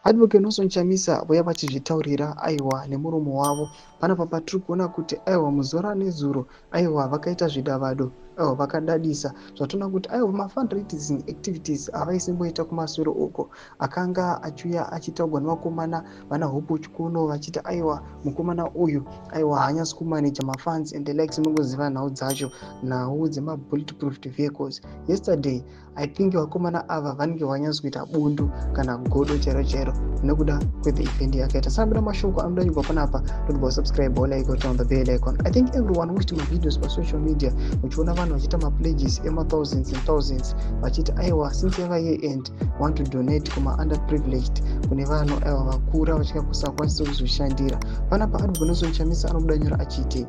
Advocate Nelson Chamisa vauya vachizvitaurira aiwa nemuromo wavo. Panapa patiri kuona kuti aiwa muzora nezuro aiwa vakaita zvidavado aiwa vakadadisa zvatoona kuti aiwa mafundraising activities avaisimboita kumashure uko akanga achiuya achitaurwa nevakomana vana Hope Chikuno vachiti aiwa mukomana uyu aiwa haanyasi kumaneja mafunds and the likes. Mungoziva nhau dzacho, nhau dzemabulletproof vehicles. Yesterday I think vakomana ava vanenge vanyatsa kuita bundu kana godo chero chero nekuda kwethe event yakaita. Sambira mashoko anoda nyigwa panapa, don't subscribe, like, turn on the bell icon. I think everyone watched my videos pa social media muchiona vanhu vachita mapledges thousands and thousands vachiti aiwa since ever year end want to donate kuma underprivileged, kune vanhu aiwa vakura vachika kusakwanisa kuzoshandira. Panapa Advocate Nelson Chamisa anobuda nyora achiti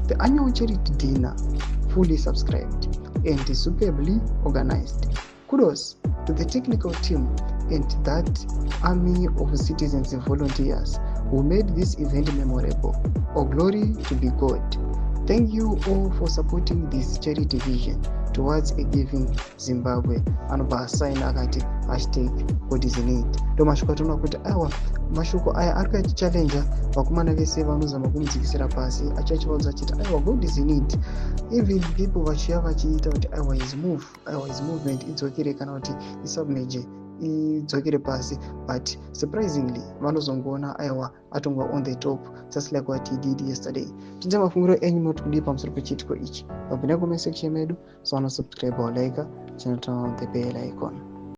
the annual charity dinner fully subscribed and superbly organized. Kudos to the technical team and that army of citizens and volunteers who made this event memorable. All glory to be God. Thank you all for supporting this charity vision towards a giving Zimbabwe. Anobva asaina akati #GodIsInIt. Ndo mashoko atoona kuti aiwa mashoko aya ari kuchallenge vakomana vese vanozama kumudzikisira pasi, achivaudza achiti aiwa God is in it. Even people vachiya vachiita kuti aiwa his movement idzokere kana kuti isubmerge idzokere pasi, but surprisingly vanozongoona aiwa atongwa on the top just like what he did yesterday. Tinza mafungiro enyu moti kudii pamusoro pechitiko ichi. Wabvina comment section medu, so subscribe or like, channel turn on the bell icon.